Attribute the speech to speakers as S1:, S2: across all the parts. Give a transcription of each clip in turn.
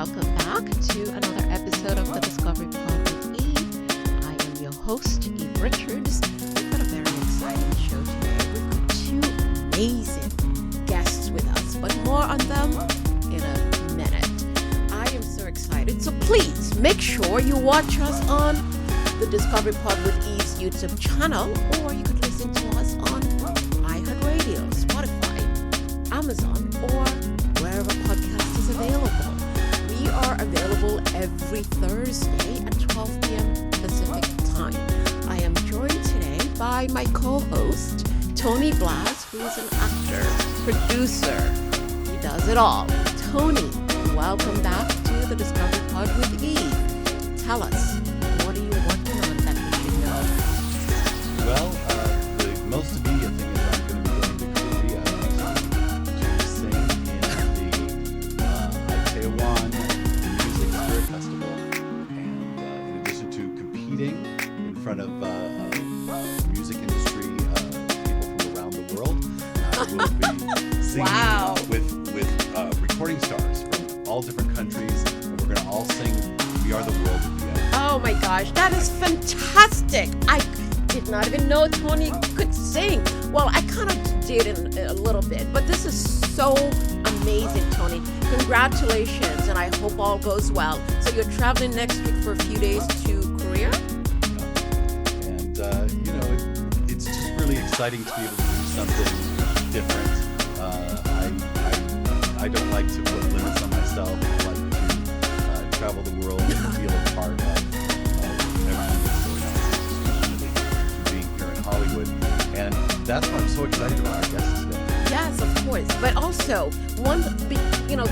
S1: welcome back to another episode of the Discovery Pod with Eve. I am your host, Eve Richards. We've got a very exciting show today. We've got two amazing guests with us, but more on them in a minute. I am so excited, so please make sure you watch us on the Discovery Pod with Eve's YouTube channel, or you could listen to us on iHeartRadio, Spotify, Amazon, or wherever podcast is available. We are available every Thursday at 12 p.m. Pacific time. I am joined today by my co-host, Tony Blass, who is an actor, producer. He does it all. Tony, welcome back to the Discovery Pod with Eve. Tell us, what are you working on that we should know?
S2: Well, the most immediate thing is I'm going to be going to Korea to sing in the Itaewon Music Spirit Festival. And in addition to competing in front of music industry people from around the world, I will be singing with recording stars from all different countries. And we're going to all sing We Are the World at the end.
S1: Oh my gosh, that is fantastic. I did not even know Tony could sing. Well, I kind of did in a little bit, but this is so amazing, Tony. Congratulations, and I hope all goes well. So you're traveling next week for a few days to Korea?
S2: And, it's just really exciting to be able to do something different. I don't like to put limits on myself. I like to travel the world and feel a part of everything that's going on to being here in Hollywood. And that's what I'm so excited about our guests today.
S1: Yes, of course. But also,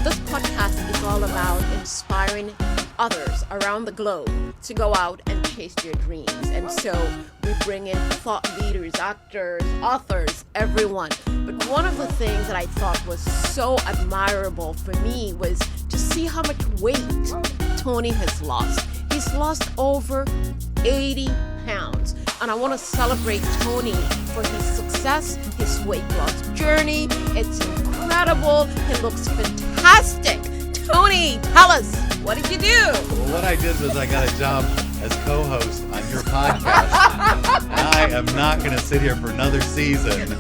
S1: this podcast is all about inspiring others around the globe to go out and chase their dreams. And so we bring in thought leaders, actors, authors, everyone. But one of the things that I thought was so admirable for me was to see how much weight Tony has lost. He's lost over 80 pounds. And I want to celebrate Tony for his success, his weight loss journey. It's incredible. He looks fantastic. Tony, tell us, what did you do?
S2: Well, what I did was I got a job as co-host on your podcast. And I am not going to sit here for another season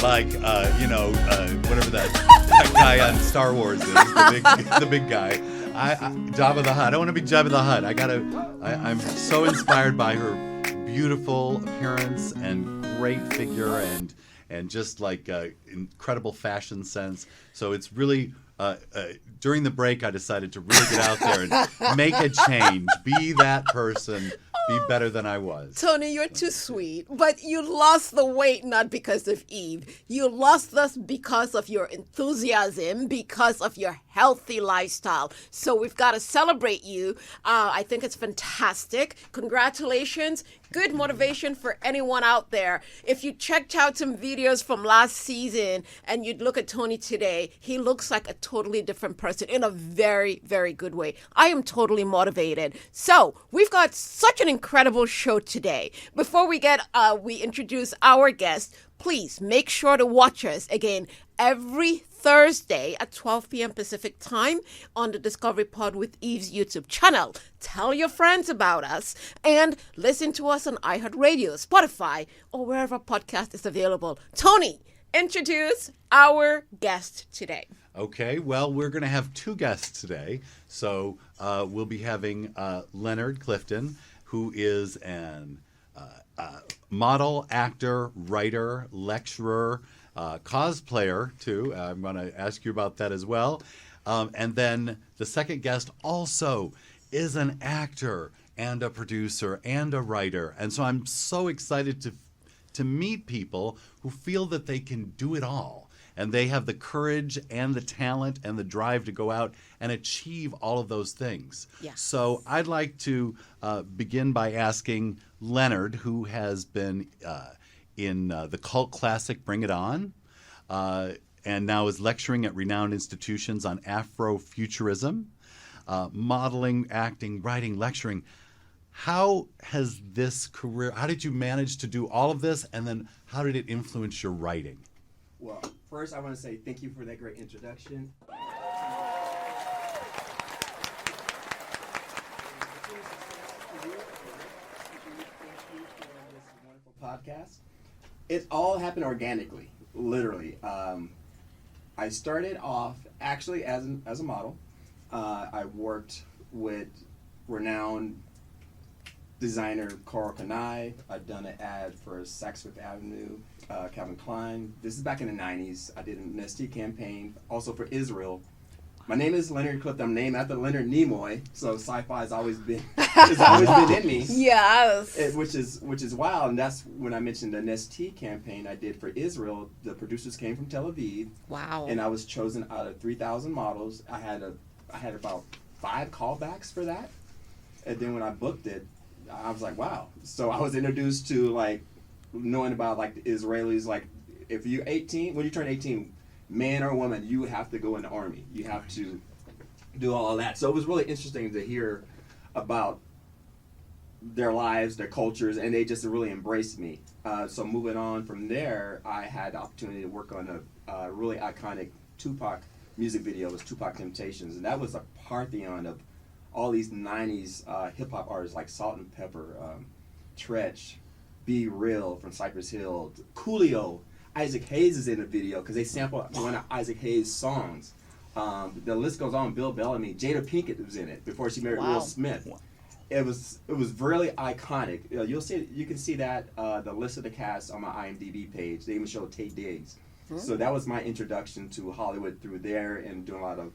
S2: like, whatever that guy on Star Wars is, the big guy. Jabba the Hutt. I don't want to be Jabba the Hutt. I'm so inspired by her beautiful appearance and great figure and just like incredible fashion sense. So it's really during the break I decided to really get out there and make a change, be that person, be better than I was.
S1: Tony, you're too sweet, but you lost the weight not because of Eve. You lost this because of your enthusiasm, because of your healthy lifestyle. So we've got to celebrate you. I think it's fantastic. Congratulations. Good motivation for anyone out there. If you checked out some videos from last season and you'd look at Tony today, he looks like a totally different person in a very, very good way. I am totally motivated. So we've got such an incredible show today. Before we introduce our guest, please make sure to watch us again every Thursday at 12 p.m. Pacific time on the Discovery Pod with Eve's YouTube channel. Tell your friends about us and listen to us on iHeartRadio, Spotify, or wherever podcast is available. Tony, introduce our guest today.
S2: Okay, well, we're going to have two guests today. So we'll be having Leonard Clifton, who is an model, actor, writer, lecturer, cosplayer, too. I'm going to ask you about that as well. And then the second guest also is an actor and a producer and a writer. And so I'm so excited to meet people who feel that they can do it all. And they have the courage and the talent and the drive to go out and achieve all of those things.
S1: Yes.
S2: So I'd like to begin by asking Leonard, who has been in the cult classic Bring It On, and now is lecturing at renowned institutions on Afrofuturism, modeling, acting, writing, lecturing. How has this career, how did you manage to do all of this, and then how did it influence your writing?
S3: Well, first I want to say thank you for that great introduction. podcast. It all happened organically, literally. I started off actually as a model. I worked with renowned designer Carl Kanai. I'd done an ad for Saks Fifth Avenue, Calvin Klein. This is back in the 90s. I did an Nestea campaign, also for Israel. My name is Leonard Clifton. I'm named after Leonard Nimoy, so sci-fi has always been in me.
S1: Yes.
S3: Which is wild, and that's when I mentioned the Nestea campaign I did for Israel. The producers came from Tel Aviv.
S1: Wow.
S3: And I was chosen out of 3,000 models. I had about 5 callbacks for that, and then when I booked it, I was like, wow. So I was introduced to like knowing about like the Israelis. Like, if you're 18, when you turn 18. Man or woman, you have to go in the army. You have to do all of that. So it was really interesting to hear about their lives, their cultures, and they just really embraced me. So moving on from there, I had the opportunity to work on a really iconic Tupac music video. It was Tupac Temptations, and that was a pantheon of all these 90s hip-hop artists like Salt and Pepper, Tretch, Be Real from Cypress Hill, Coolio. Isaac Hayes is in the video because they sampled one of Isaac Hayes' songs. The list goes on. Bill Bellamy, Jada Pinkett was in it before she married Will Smith. It was really iconic. You can see that the list of the cast on my IMDb page. They even show Taye Diggs. So that was my introduction to Hollywood through there and doing a lot of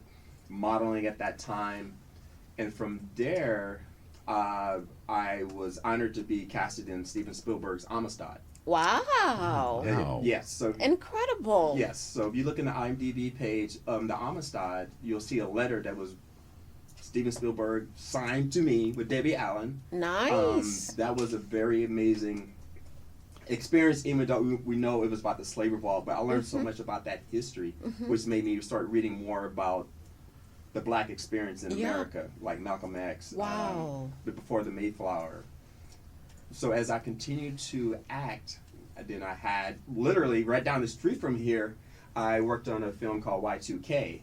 S3: modeling at that time. And from there, I was honored to be casted in Steven Spielberg's Amistad.
S1: Wow.
S3: Yes. So
S1: incredible.
S3: Yes. So if you look in the IMDb page, the Amistad, you'll see a letter that was Steven Spielberg signed to me with Debbie Allen.
S1: Nice.
S3: That was a very amazing experience, even though we know it was about the slave revolt, but I learned so much about that history, which made me start reading more about the black experience in America, like Malcolm X.
S1: Wow.
S3: Before the Mayflower. So as I continued to act, then I had literally right down the street from here, I worked on a film called Y2K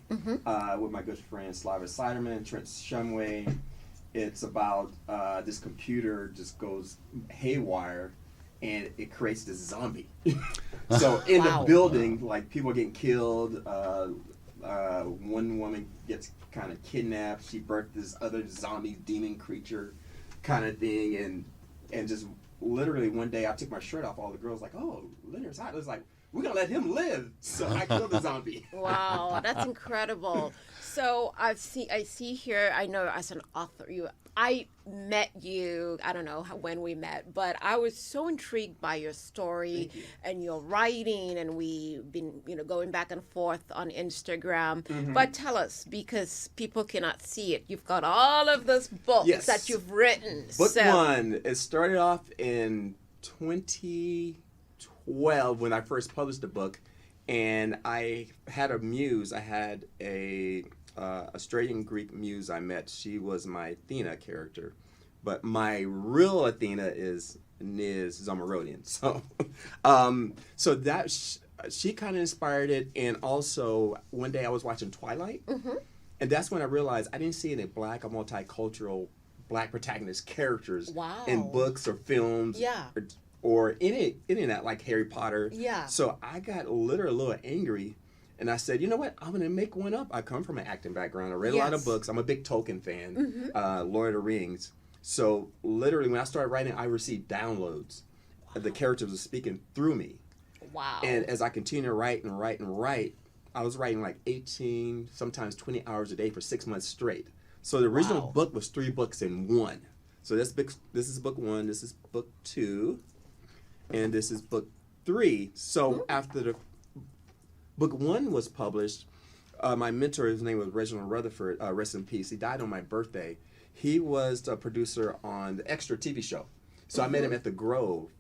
S3: with my good friend Slava Siderman and Trent Shumway. It's about this computer just goes haywire and it creates this zombie. So in the building, like people are getting killed. One woman gets kind of kidnapped. She birthed this other zombie demon creature kind of thing, and just literally one day I took my shirt off. All the girls like, oh, Leonard's hot. It was like, we're gonna let him live. So I killed the zombie.
S1: Wow, that's incredible. So I see here. I know as an author, I met you. I don't know when we met, but I was so intrigued by your story and your writing, and we've been going back and forth on Instagram. But tell us, because people cannot see it, you've got all of those books that you've written.
S3: Book one. It started off in 2012 when I first published the book, and I had a muse. I had a Australian Greek muse I met. She was my Athena character, but my real Athena is Nis Zamarodian. So, so that she kind of inspired it, and also one day I was watching Twilight, and that's when I realized I didn't see any black or multicultural black protagonist characters in books or films, or any of that, like Harry Potter. So I got literally a little angry. And I said, you know what? I'm going to make one up. I come from an acting background. I read a lot of books. I'm a big Tolkien fan, Lord of the Rings. So literally when I started writing, I received downloads. The characters were speaking through me.
S1: Wow.
S3: And as I continued to write, I was writing like 18, sometimes 20 hours a day for 6 months straight. So the original book was 3 books in one. So this is book 1, this is book 2, and this is book 3. So after the book 1 was published, my mentor, his name was Reginald Rutherford, rest in peace. He died on my birthday. He was the producer on the Extra TV show. So I met him at the Grove.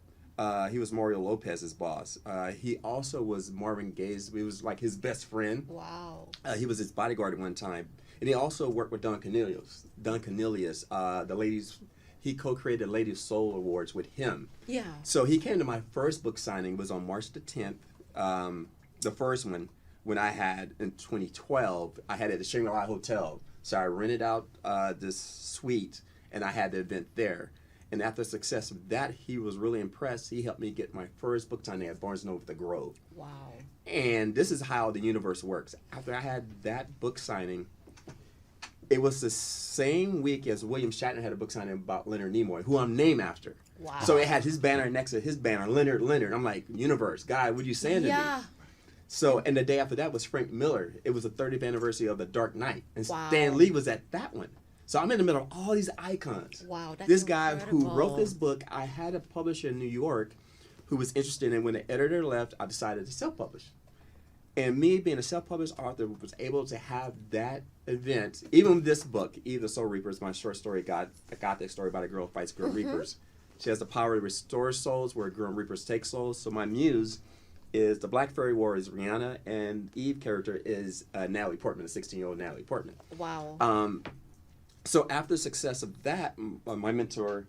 S3: He was Mario Lopez's boss. He also was Marvin Gaye's. He was like his best friend.
S1: Wow.
S3: He was his bodyguard at one time. And he also worked with Don Cornelius. The ladies, he co-created the Ladies Soul Awards with him. Yeah. So he came to my first book signing, was on March the 10th. The first one, when I had in 2012, I had at the Shangri-La Hotel. So I rented out this suite, and I had the event there. And after the success of that, he was really impressed. He helped me get my first book signing at Barnes & Noble at the Grove.
S1: Wow.
S3: And this is how the universe works. After I had that book signing, it was the same week as William Shatner had a book signing about Leonard Nimoy, who I'm named after.
S1: Wow.
S3: So it had his banner next to his banner, Leonard. I'm like, universe, God, what you saying to me? So, and the day after that was Frank Miller. It was the 30th anniversary of The Dark Knight. And Stan Lee was at that one. So I'm in the middle of all these icons.
S1: Wow, that's
S3: this guy
S1: incredible.
S3: who wrote this book, I had a publisher in New York who was interested in. When the editor left, I decided to self-publish. And me being a self-published author was able to have that event, even with this book, Eve the Soul Reapers, my short story, a gothic story about a girl who fights Grim Reapers. She has the power to restore souls where Grim Reapers take souls. So my muse is the Black Fairy Warriors, Rihanna, and Eve character is Natalie Portman, the 16-year-old Natalie Portman.
S1: Wow.
S3: So after the success of that, my mentor,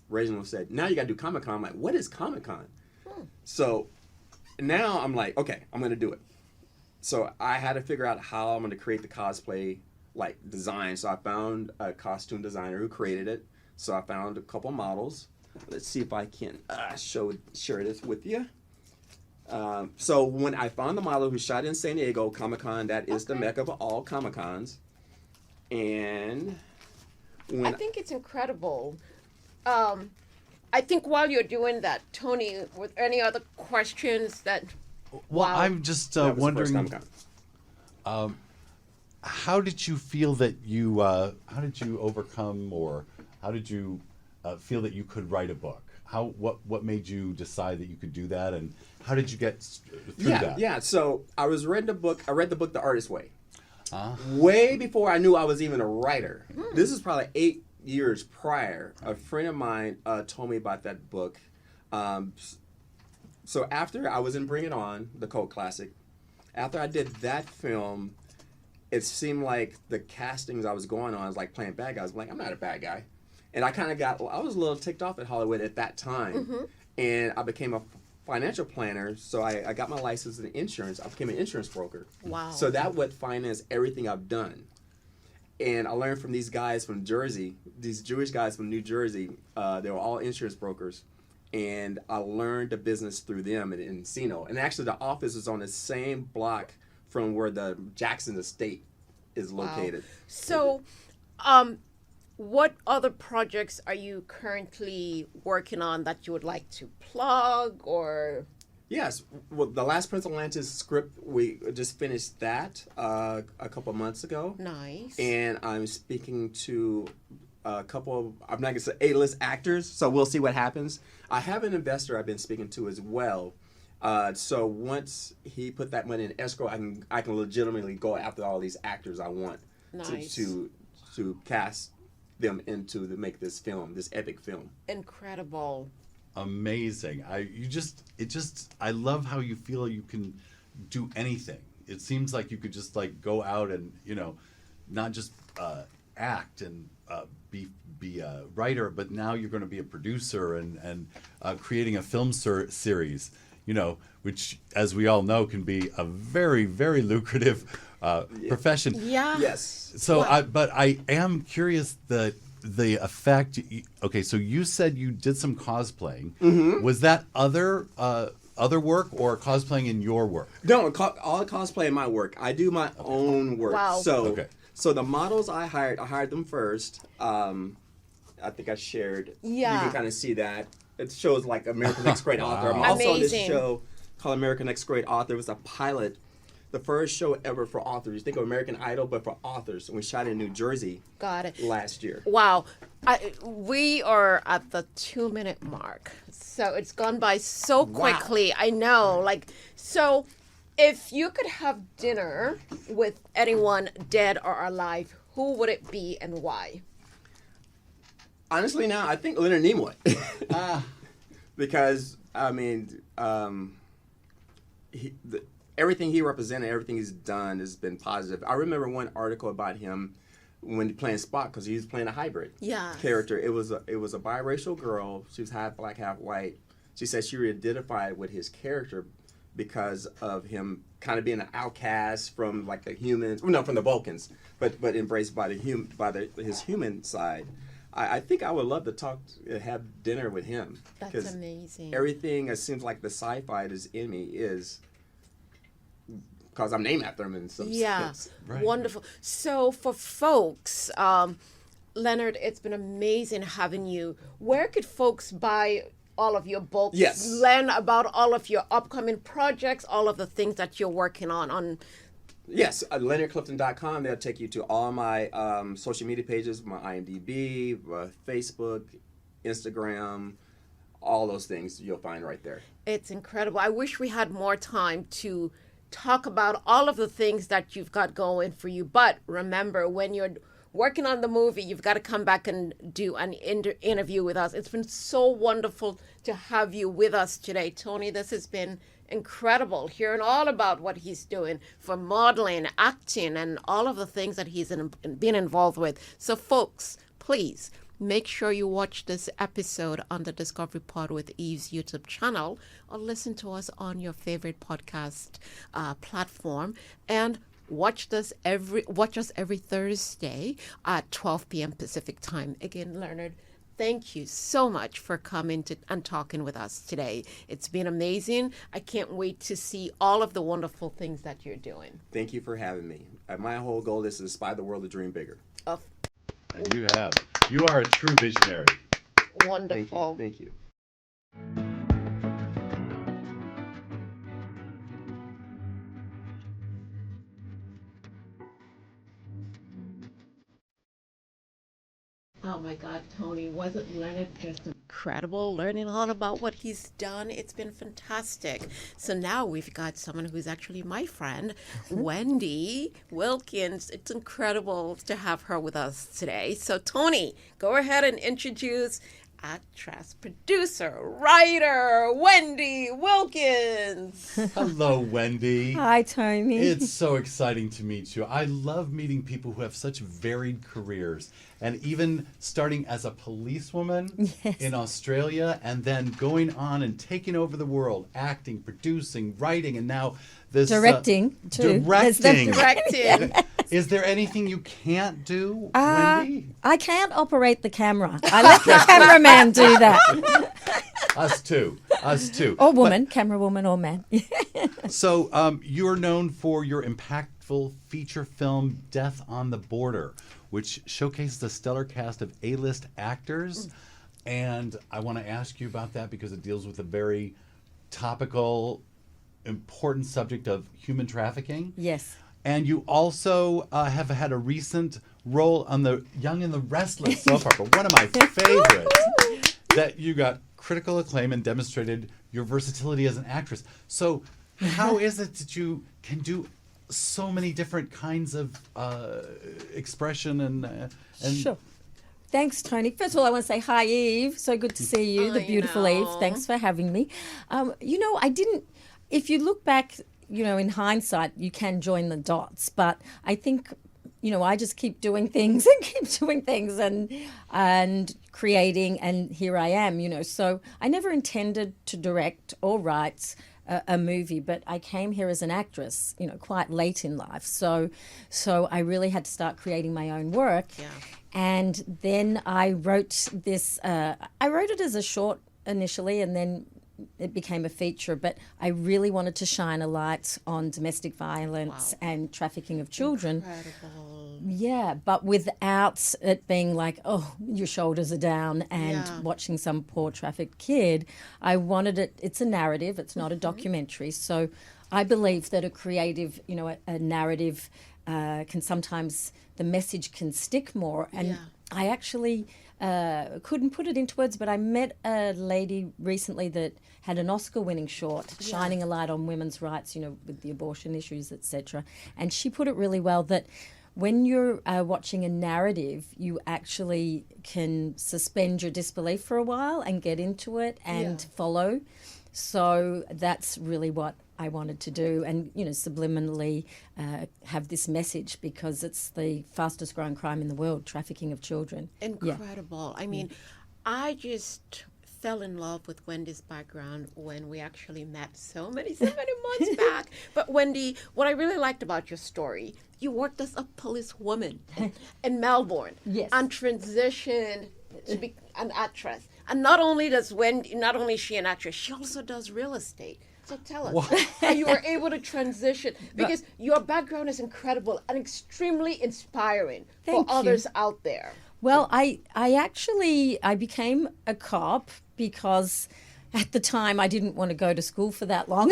S3: Reginald, said, now you got to do Comic-Con. I'm like, what is Comic-Con? So now I'm like, okay, I'm going to do it. So I had to figure out how I'm going to create the cosplay like design. So I found a costume designer who created it. So I found a couple models. Let's see if I can share this with you. So when I found the model who shot in San Diego Comic-Con, that is the mecca of all Comic-Cons. And
S1: I think it's incredible. I think while you're doing that, Tony, were there any other questions that...
S2: Well, I'm just wondering, how did you feel that you, how did you overcome, or how did you feel that you could write a book? What made you decide that you could do that, and how did you get through that?
S3: Yeah, so I read the book The Artist's Way. Way before I knew I was even a writer. This is probably 8 years prior. A friend of mine told me about that book. So after I was in Bring It On, the cult classic, after I did that film, it seemed like the castings I was going on was like playing bad guys. I'm like, I'm not a bad guy. And I was a little ticked off at Hollywood at that time. And I became a financial planner, so I got my license in insurance. I became an insurance broker.
S1: Wow.
S3: So that would finance everything I've done. And I learned from these guys from Jersey, these Jewish guys from New Jersey. They were all insurance brokers. And I learned the business through them in Encino. And actually the office is on the same block from where the Jackson estate is located.
S1: So, what other projects are you currently working on that you would like to plug, or?
S3: Yes, well, the Last Prince of Atlantis script, we just finished that a couple of months ago.
S1: Nice.
S3: And I'm speaking to a couple of, I'm not going to say A-list actors, so we'll see what happens. I have an investor I've been speaking to as well. So once he put that money in escrow, I can legitimately go after all these actors I want to cast them into to make this film, this epic film.
S1: Incredible.
S2: Amazing. I love how you feel you can do anything. It seems like you could just like go out and, not just act and be a writer, but now you're going to be a producer and creating a film series, which, as we all know, can be a very, very lucrative profession.
S1: Yeah.
S3: Yes.
S2: So, I am curious the effect. Okay, so you said you did some cosplaying. Mm-hmm. Was that other work or cosplaying in your work?
S3: No, all cosplay in my work. I do my own work.
S1: Wow.
S3: So the models I hired them first. I think I shared.
S1: Yeah.
S3: You can kind of see that. It shows like American Next Great Author. I'm also on this show called American Next Great Author. It was a pilot, the first show ever for authors. You think of American Idol, but for authors. And we shot in New Jersey.
S1: Got it.
S3: Last year.
S1: Wow. We are at the 2-minute mark. So it's gone by so quickly. Wow. I know. So if you could have dinner with anyone dead or alive, who would it be and why?
S3: Honestly, now I think Leonard Nimoy. Because everything he represented, everything he's done has been positive. I remember one article about him when he playing Spock, because he was playing a hybrid character. It was a biracial girl. She was half black, half white. She said she identified with his character because of him kind of being an outcast from like the humans, from the Vulcans, but embraced by his human side. I think I would love to have dinner with him.
S1: That's amazing.
S3: Everything, it seems like the sci-fi that is in me is because I'm named after him in some sense.
S2: Right.
S1: Wonderful. So for folks, Leonard, it's been amazing having you. Where could folks buy all of your books?
S3: Yes.
S1: Learn about all of your upcoming projects, all of the things that you're working on.
S3: Yes, LeonardClifton.com. They'll take you to all my social media pages, my IMDb, Facebook, Instagram, all those things you'll find right there.
S1: It's incredible. I wish we had more time to talk about all of the things that you've got going for you. But remember, when you're working on the movie, you've got to come back and do an interview with us. It's been so wonderful to have you with us today, Tony. This has been incredible, hearing all about what he's doing for modeling, acting, and all of the things that he's been involved with. So, folks, please make sure you watch this episode on the Discovery Pod with Eve's YouTube channel, or listen to us on your favorite podcast platform, and watch us every Thursday at 12 p.m. Pacific time. Again, Leonard, thank you so much for coming and talking with us today. It's been amazing. I can't wait to see all of the wonderful things that you're doing.
S3: Thank you for having me. My whole goal is to inspire the world to dream bigger.
S1: Oh,
S2: And you have. You are a true visionary.
S1: wonderful.
S3: Thank you.
S1: Oh my God, Tony, wasn't Leonard just incredible? Learning all about what he's done. It's been fantastic. So now we've got someone who's actually my friend, Wendy Wilkins. It's incredible to have her with us today. So Tony, go ahead and introduce actress, producer, writer, Wendy Wilkins.
S2: Hello, Wendy.
S4: Hi, Tony.
S2: It's so exciting to meet you. I love meeting people who have such varied careers, and even starting as a policewoman in Australia, and then going on and taking over the world, acting, producing, writing, and now this
S4: Directing, too.
S2: Directing.
S1: Directing.
S2: Is there anything you can't do, Wendy?
S4: I can't operate the camera. I let the cameraman do that.
S2: Us too.
S4: Or woman, camera woman or man.
S2: So you're known for your impactful feature film Death on the Border, which showcases a stellar cast of A-list actors. And I want to ask you about that because it deals with a very topical, important subject of human trafficking.
S4: Yes.
S2: And you also have had a recent role on the Young and the Restless soap opera, one of my favorites, that you got critical acclaim and demonstrated your versatility as an actress. So how is it that you can do so many different kinds of expression and
S4: Sure. Thanks, Tony. First of all, I want to say hi, Eve. So good to see you, the beautiful Eve. Thanks for having me. I didn't, if you look back, in hindsight, you can join the dots. But I think, I just keep doing things and creating, and here I am, So I never intended to direct or write a movie, but I came here as an actress, quite late in life. So I really had to start creating my own work.
S1: Yeah.
S4: And then I wrote this, I wrote it as a short initially, and then it became a feature, but I really wanted to shine a light on domestic violence and trafficking of children.
S1: Incredible.
S4: Yeah, but without it being like, oh, your shoulders are down and watching some poor trafficked kid. I wanted it, it's a narrative, it's not a documentary. So I believe that a creative, a narrative can sometimes, the message can stick more. And I actually couldn't put it into words, but I met a lady recently that had an Oscar-winning short, shining a light on women's rights, with the abortion issues, etc. And she put it really well that when you're watching a narrative, you actually can suspend your disbelief for a while and get into it and follow. So that's really what I wanted to do, and subliminally have this message, because it's the fastest growing crime in the world, trafficking of children.
S1: Incredible. I mean, I just fell in love with Wendy's background when we actually met so many months back. But Wendy, what I really liked about your story, you worked as a policewoman in Melbourne.
S4: Yes.
S1: And transitioned to be an actress. And not only is she an actress, she also does real estate. So tell us how you were able to transition, because your background is incredible and extremely inspiring for others out there.
S4: Well, I became a cop because at the time I didn't want to go to school for that long.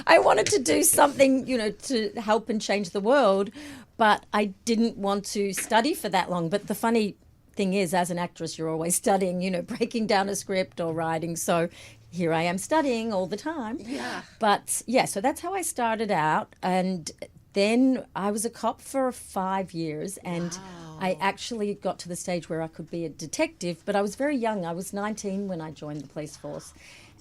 S4: I wanted to do something, to help and change the world, but I didn't want to study for that long. But the funny thing is, as an actress, you're always studying, breaking down a script or writing. So here I am studying all the time.
S1: Yeah.
S4: But so that's how I started out. And then I was a cop for 5 years, and I actually got to the stage where I could be a detective, but I was very young. I was 19 when I joined the police force,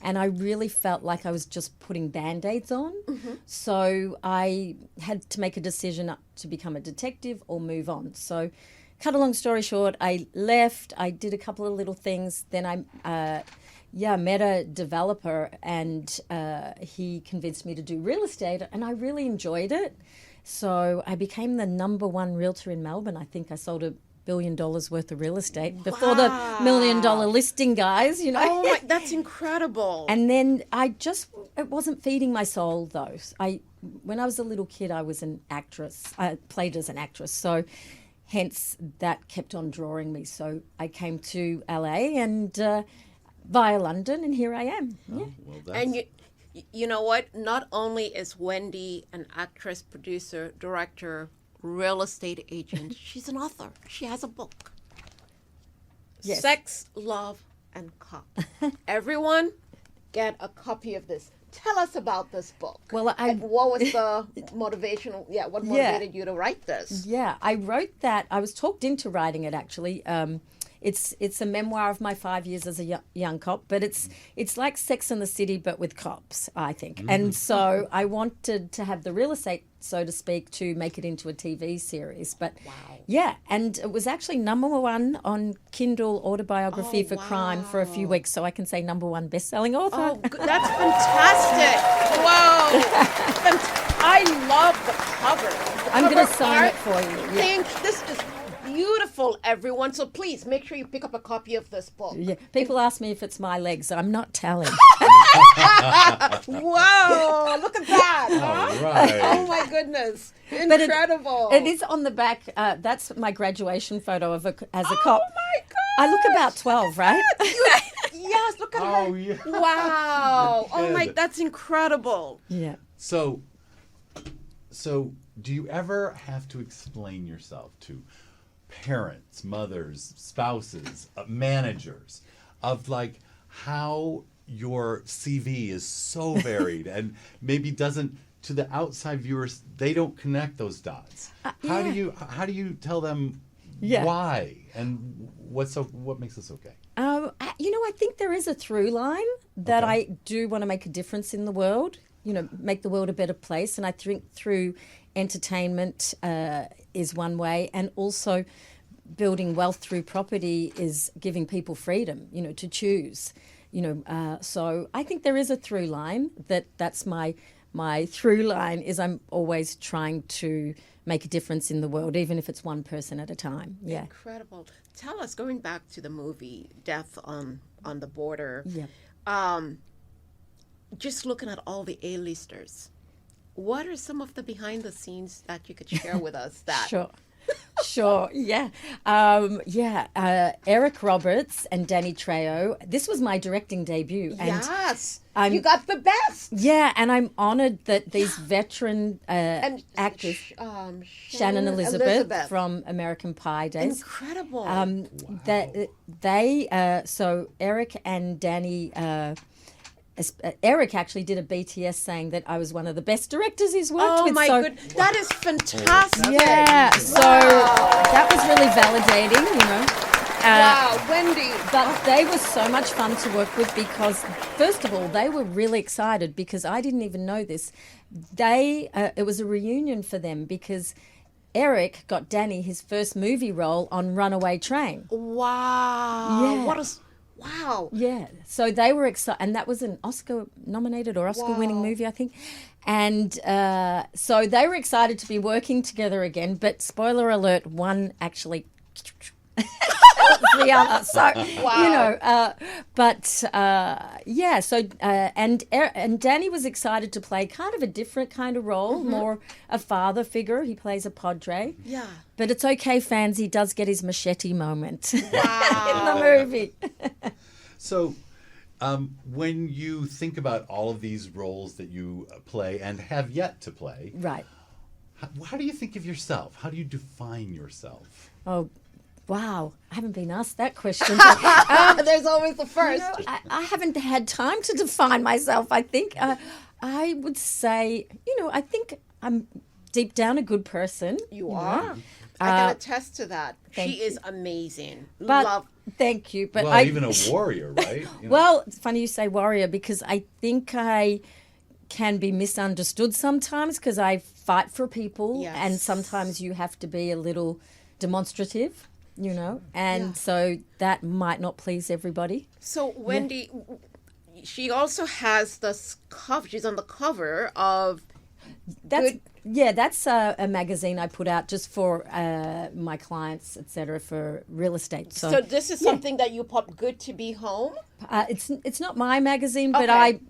S4: and I really felt like I was just putting Band-Aids on. Mm-hmm. So I had to make a decision to become a detective or move on. So cut a long story short, I left. I did a couple of little things. Then I met a developer, and he convinced me to do real estate, and I really enjoyed it. So I became the number one realtor in Melbourne. I think I sold $1 billion worth of real estate before the $1 million listing guys,
S1: Oh, that's incredible.
S4: And then it wasn't feeding my soul, though. When I was a little kid, I was an actress. I played as an actress. So hence that kept on drawing me. So I came to LA and via London, and here I am.
S2: Oh, well, that's...
S1: And you know what? Not only is Wendy an actress, producer, director, real estate agent, she's an author. She has a book.
S4: Yes.
S1: Sex, Love, and Cop. Everyone, get a copy of this. Tell us about this book.
S4: Well,
S1: and what was the motivation? What motivated you to write this?
S4: Yeah, I wrote that. I was talked into writing it, actually. It's a memoir of my 5 years as a young cop, but it's like Sex and the City, but with cops, I think. Mm-hmm. And so I wanted to have the real estate, so to speak, to make it into a TV series. But yeah, and it was actually #1 on Kindle autobiography for crime for a few weeks, so I can say #1 best-selling author.
S1: Oh, that's fantastic! Whoa, I love the cover.
S4: I'm going to sign it for you. Yeah.
S1: This is beautiful, everyone. So please make sure you pick up a copy of this book.
S4: Yeah. People ask me if it's my legs. I'm not telling.
S1: Whoa, look at that.
S2: All right.
S1: Oh my goodness. Incredible.
S4: It is on the back. That's my graduation photo as a cop.
S1: Oh my God.
S4: I look about 12, right?
S1: Yes, look at her.
S2: Yeah.
S1: Wow. Oh my, that's incredible.
S4: Yeah.
S2: So do you ever have to explain yourself to parents, mothers, spouses, managers, of like how your CV is so varied and maybe doesn't, to the outside viewers, they don't connect those dots. How do you tell them why and what makes this okay?
S4: I think there is a through line that I do want to make a difference in the world, make the world a better place. And I think through entertainment is one way, and also building wealth through property is giving people freedom, to choose. So I think there is a through line. That's my through line is I'm always trying to make a difference in the world, even if it's one person at a time. Yeah.
S1: Incredible. Tell us, going back to the movie Death on the Border.
S4: Yeah.
S1: Just looking at all the A-listers, what are some of the behind the scenes that you could share with us?
S4: Sure. Yeah. Eric Roberts and Danny Trejo. This was my directing debut. And
S1: yes. You got the best.
S4: Yeah, and I'm honored that these veteran actors, Shannon Elizabeth from American Pie days.
S1: Incredible.
S4: So Eric and Danny... Eric actually did a BTS saying that I was one of the best directors he's worked with.
S1: Oh my goodness, that is fantastic.
S4: Yeah, so that was really validating,
S1: Wow, Wendy.
S4: But they were so much fun to work with because, first of all, they were really excited because I didn't even know this. It was a reunion for them because Eric got Danny his first movie role on Runaway Train.
S1: Wow.
S4: Yeah.
S1: Wow.
S4: Yeah. So they were excited. And that was an Oscar-nominated or Oscar-winning movie, I think. And so they were excited to be working together again. But spoiler alert, one actually the other. So
S1: Wow.
S4: yeah. So and Danny was excited to play kind of a different kind of role, more a father figure. He plays a padre.
S1: Yeah.
S4: But it's okay, fans. He does get his machete moment
S1: Wow.
S4: in the movie.
S2: So, when you think about all of these roles that you play and have yet to play,
S4: Right.
S2: how do you think of yourself? How do you define yourself?
S4: Oh, wow. I haven't been asked that question.
S1: There's always the first.
S4: I haven't had time to define myself. I think I would say, I think I'm deep down a good person.
S1: You are. I can attest to that. She is amazing.
S4: But thank you. But
S2: Well, even a warrior, right?
S4: Well, it's funny you say warrior because I think I can be misunderstood sometimes because I fight for people,
S1: Yes.
S4: and sometimes you have to be a little demonstrative, and so that might not please everybody.
S1: So Wendy, she also has this cover. She's on the cover of.
S4: That's a magazine I put out just for my clients, etc., for real estate.
S1: So this is something that you put. Good to be home.
S4: It's not my magazine, but
S1: Okay.
S4: I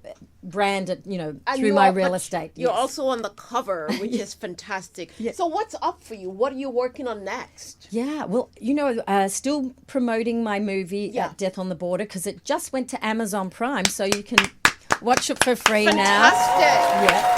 S4: brand it, through my real estate.
S1: You're
S4: yes.
S1: also on the cover, which is fantastic. So what's up for you? What are you working on next?
S4: Yeah, well, still promoting my movie,
S1: Yeah.
S4: Death on the Border, because it just went to Amazon Prime, so you can watch it for free now.
S1: Fantastic.
S4: Yeah.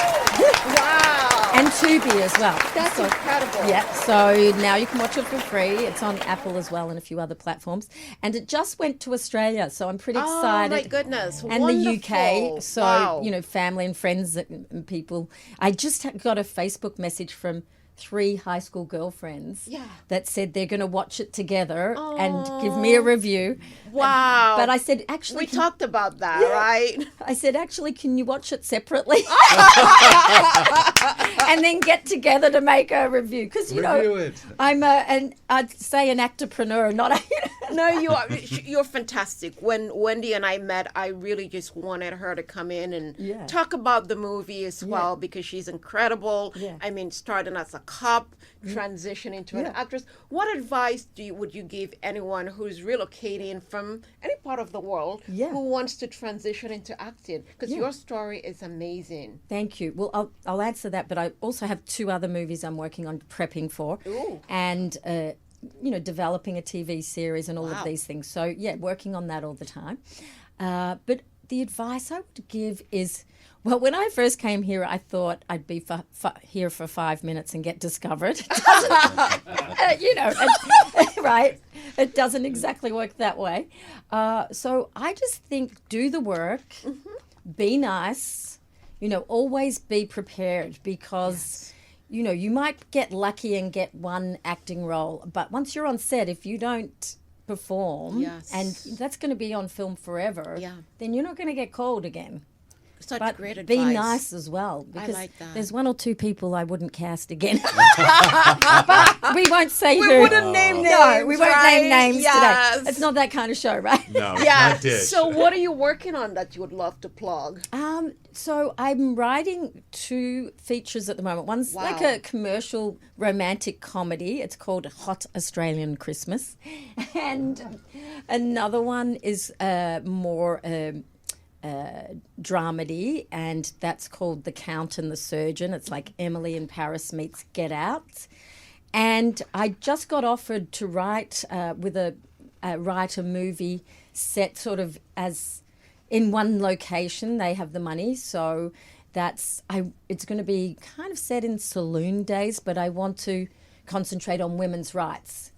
S1: Wow.
S4: And Tubi as well.
S1: That's incredible.
S4: Yeah, so now you can watch it for free. It's on Apple as well and a few other platforms. And it just went to Australia, so I'm pretty excited.
S1: Oh, my goodness.
S4: And
S1: Wonderful.
S4: the UK, so,
S1: Wow.
S4: family and friends and people. I just got a Facebook message from 3 high school girlfriends that said they're going to watch it together and give me a review.
S1: Wow.
S4: But I said, actually,
S1: We talked about that, right?
S4: I said, actually, can you watch it separately? And then get together to make a review. Because,
S2: Review it.
S4: I'm I'd say an actorpreneur, not a...
S1: No, you're fantastic. When Wendy and I met, I really just wanted her to come in and talk about the movie as well because she's incredible.
S4: Yeah.
S1: I mean, starting as a cop, transitioning to an actress. What advice would you give anyone who's relocating from any part of the world who wants to transition into acting? Because your story is amazing.
S4: Thank you. Well, I'll answer that, but I also have 2 other movies I'm working on prepping for.
S1: Ooh.
S4: And... developing a TV series and all of these things. So, working on that all the time. But the advice I would give is, well, when I first came here, I thought I'd be here for 5 minutes and get discovered. It doesn't, right? It doesn't exactly work that way. So I just think do the work, be nice, always be prepared because... you might get lucky and get one acting role, but once you're on set, if you don't perform, and that's going to be on film forever, then you're not going to get called again.
S1: Such
S4: But
S1: great advice.
S4: be nice as well, because
S1: like that.
S4: there's 1 or 2 people I wouldn't cast again. But we won't say who.
S1: We wouldn't name names.
S4: No, we won't name
S1: right?
S4: names
S1: Yes.
S4: today. It's not that kind of show, right?
S2: No, it's
S1: Yeah.
S2: not Dish.
S1: So what are you working on that you would love to plug?
S4: So I'm writing 2 features at the moment. One's like a commercial romantic comedy. It's called Hot Australian Christmas. And another one is more dramedy, and that's called The Count and the Surgeon. It's like Emily in Paris meets Get Out. And I just got offered to write write a movie set sort of as in one location. They have the money, so it's going to be kind of set in saloon days, but I want to concentrate on women's rights,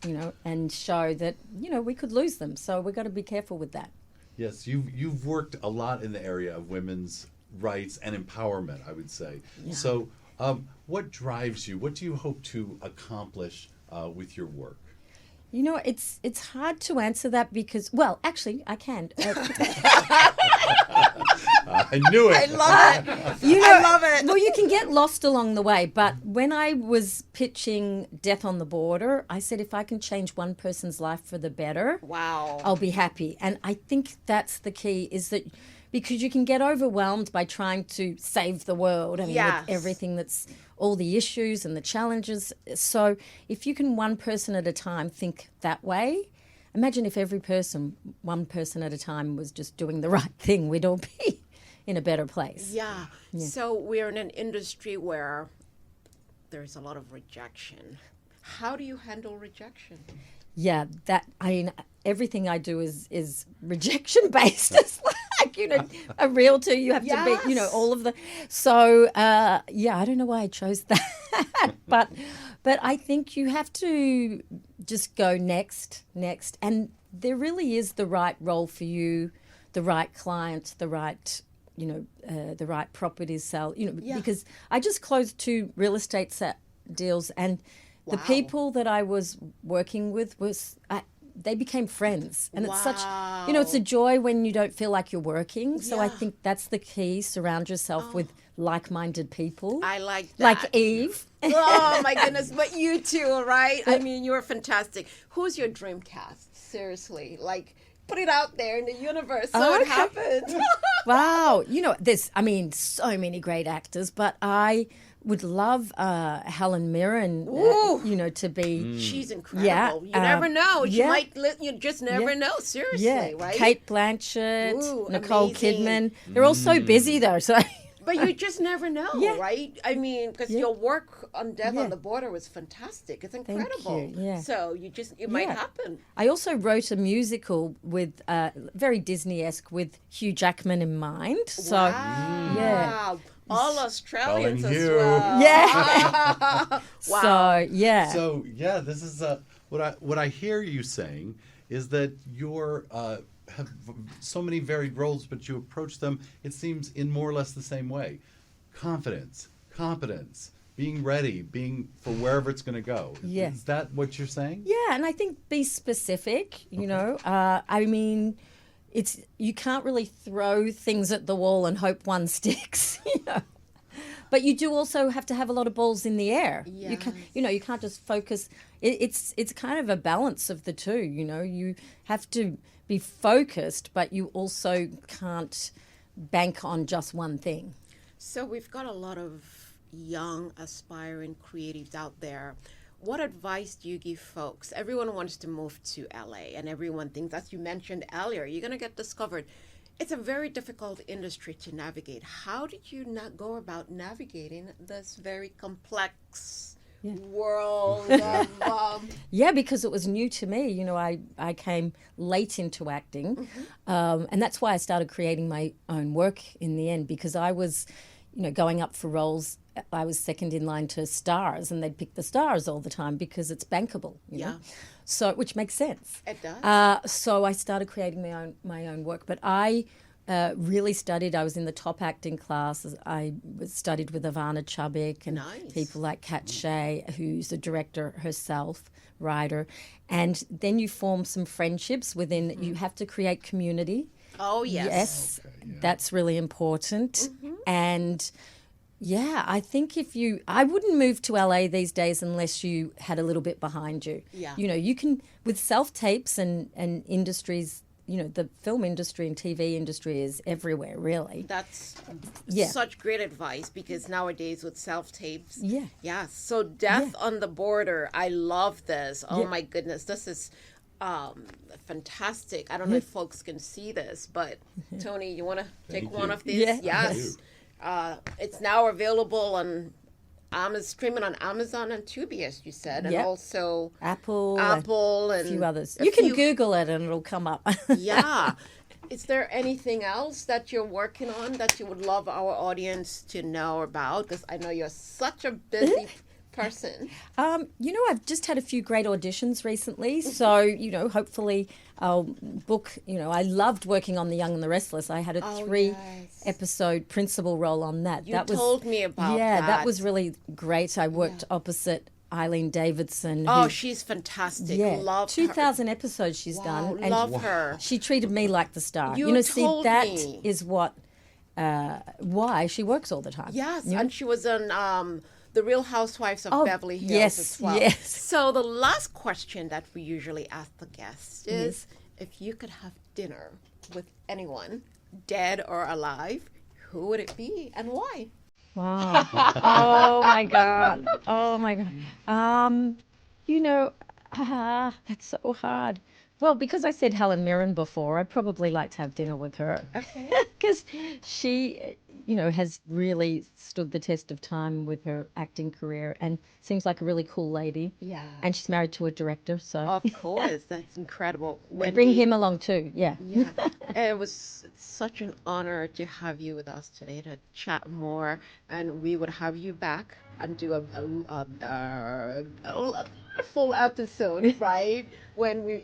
S4: and show that, we could lose them. So we've got to be careful with that.
S2: Yes, you've worked a lot in the area of women's rights and empowerment, I would say. Yeah. So what drives you? What do you hope to accomplish with your work?
S4: It's hard to answer that because, well, actually, I can.
S2: I knew it.
S1: I love it. I love it.
S4: Well, you can get lost along the way, but when I was pitching Death on the Border, I said if I can change one person's life for the better,
S1: wow,
S4: I'll be happy. And I think that's the key, is that because you can get overwhelmed by trying to save the world and with everything that's all the issues and the challenges. So if you can one person at a time think that way, imagine if every person, one person at a time, was just doing the right thing, we'd all be in a better place.
S1: Yeah. So we're in an industry where there's a lot of rejection. How do you handle rejection?
S4: Yeah, everything I do is rejection based. It's like, a realtor, you have to be, all of the. So, I don't know why I chose that. but I think you have to just go next. And there really is the right role for you, the right client, the right, the right property sale, because I just closed 2 real estate deals, and the people that I was working with they became friends, and it's such, it's a joy when you don't feel like you're working. So I think that's the key. Surround yourself with like-minded people.
S1: I like that.
S4: Like Eve.
S1: Oh my goodness! But you too, right? I mean, you're fantastic. Who's your dream cast? Seriously, like, put it out there in the universe so it happens.
S4: Wow. There's, so many great actors, but I would love Helen Mirren, to be.
S1: She's incredible.
S4: Yeah,
S1: you never know. You just never know.
S4: Yeah.
S1: Seriously, right?
S4: Kate Blanchett, Nicole
S1: amazing.
S4: Kidman. They're all so busy though, so.
S1: But you just never know, right? I mean, because your work on Death on the Border was fantastic. It's incredible.
S4: Thank you. Yeah.
S1: So it might happen.
S4: I also wrote a musical with very Disney-esque with Hugh Jackman in mind. So
S1: Wow. All Australians as
S2: Hugh.
S1: well.
S4: Yeah.
S1: Wow.
S2: So this is what I hear you saying is that you're have so many varied roles, but you approach them, it seems, in more or less the same way. Confidence, competence, being ready, being for wherever it's going to go.
S4: Yeah.
S2: Is that what you're saying?
S4: Yeah, and I think be specific, it's you can't really throw things at the wall and hope one sticks, But you do also have to have a lot of balls in the air.
S1: Yes.
S4: You can't just focus. It's kind of a balance of the two, You have to be focused, but you also can't bank on just one thing.
S1: So we've got a lot of young, aspiring creatives out there. What advice do you give folks? Everyone wants to move to LA, and everyone thinks, as you mentioned earlier, you're going to get discovered. It's a very difficult industry to navigate. How did you not go about navigating this very complex world of...
S4: Yeah, because it was new to me. I came late into acting, and that's why I started creating my own work in the end, because I was, going up for roles. I was second in line to stars, and they'd pick the stars all the time because it's bankable, you know? So, which makes sense.
S1: It does.
S4: So I started creating my own work, but I really studied. I was in the top acting classes. I studied with Ivana Chubbuck and people like Kat Shea, who's a director herself, writer. And then you form some friendships within. You have to create community.
S1: Oh, yes.
S4: Yes, that's really important. And I think I wouldn't move to LA these days unless you had a little bit behind you.
S1: Yeah.
S4: You can, with self-tapes and industries, the film industry and TV industry is everywhere, really.
S1: That's such great advice, because nowadays with self-tapes. Yeah. So Death on the Border, I love this. Oh, my goodness. This is fantastic. I don't know if folks can see this, but Tony, you want to take one of these?
S4: Yeah.
S1: Yes. It's now available on streaming on Amazon and Tubi, as you said, and also
S4: Apple
S1: and
S4: a few others. You can Google it and it'll come up.
S1: Yeah. Is there anything else that you're working on that you would love our audience to know about? Because I know you're such a busy person.
S4: I've just had a few great auditions recently, so hopefully I'll book. I loved working on The Young and the Restless. I had a 3-episode principal role on that.
S1: You told me about that.
S4: Yeah, that was really great. I worked opposite Eileen Davidson.
S1: Oh, she's fantastic.
S4: Yeah,
S1: Love
S4: 2,000 episodes she's done. And
S1: love her.
S4: She treated me like the star.
S1: Told
S4: that
S1: me.
S4: is what why she works all the time.
S1: Yes, and she was on The Real Housewives of Beverly Hills as well.
S4: Yes.
S1: So the last question that we usually ask the guests is, if you could have dinner with anyone, dead or alive, who would it be and why?
S4: Wow. Oh my God. Oh my God. That's so hard. Well, because I said Helen Mirren before, I'd probably like to have dinner with her.
S1: Okay.
S4: Because she, has really stood the test of time with her acting career and seems like a really cool lady.
S1: Yeah.
S4: And she's married to a director, so
S1: Of course, that's incredible.
S4: bring
S1: Wendy,
S4: him along too. Yeah.
S1: yeah, it was such an honor to have you with us today to chat more, and we would have you back and do a full episode, right? When we,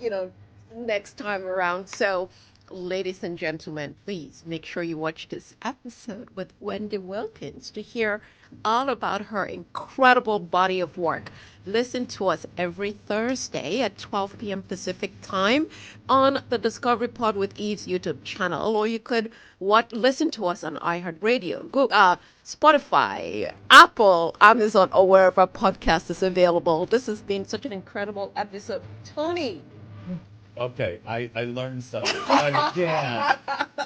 S1: next time around. So, ladies and gentlemen, please make sure you watch this episode with Wendy Wilkins to hear all about her incredible body of work. Listen to us every Thursday at 12 p.m. Pacific time on the Discovery Pod with Eve's YouTube channel, or you could listen to us on iHeartRadio, Google, Spotify, Apple, Amazon, or wherever podcast is available. This has been such an incredible episode. Tony.
S2: Okay, I learned something. Again,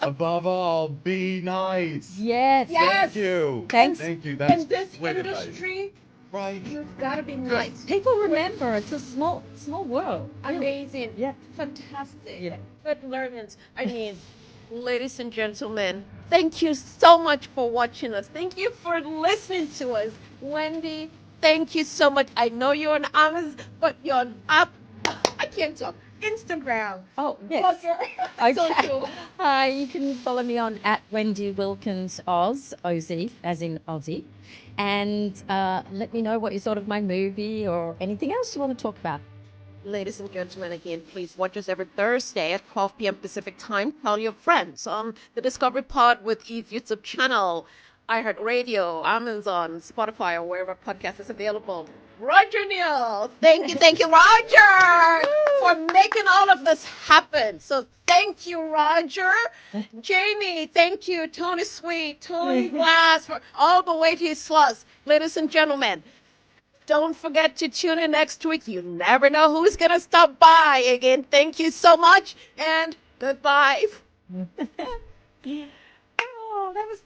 S2: above all, be nice.
S4: Yes.
S1: Yes.
S2: Thank you.
S4: Thanks.
S2: Thank you. That's
S1: In this
S2: way to nice.
S1: industry,
S2: Right.
S1: you've got to be nice.
S4: People remember it's a small world.
S1: Amazing.
S4: Yeah.
S1: Fantastic.
S4: Yeah.
S1: Good learnings. I mean, ladies and gentlemen, thank you so much for watching us. Thank you for listening to us. Wendy, thank you so much. I know you're on Amazon, but you're on I can't talk. Instagram.
S4: Oh, yes.
S1: Okay.
S4: Okay. You can follow me on at Wendy Wilkins Oz, OZ, as in Aussie. And let me know what you thought of my movie or anything else you want to talk about.
S1: Ladies and gentlemen, again, please watch us every Thursday at 12 p.m. Pacific time. Tell your friends on the Discovery Pod with Eve YouTube channel, iHeartRadio, Amazon, Spotify, or wherever podcast is available. Roger Neal, thank you, Roger, for making all of this happen. So thank you, Roger. Jamie, thank you. Tony Sweet, Tony Blass, for all the way to his sluss. Ladies and gentlemen, don't forget to tune in next week. You never know who's going to stop by. Again, thank you so much, and goodbye. Oh, that was...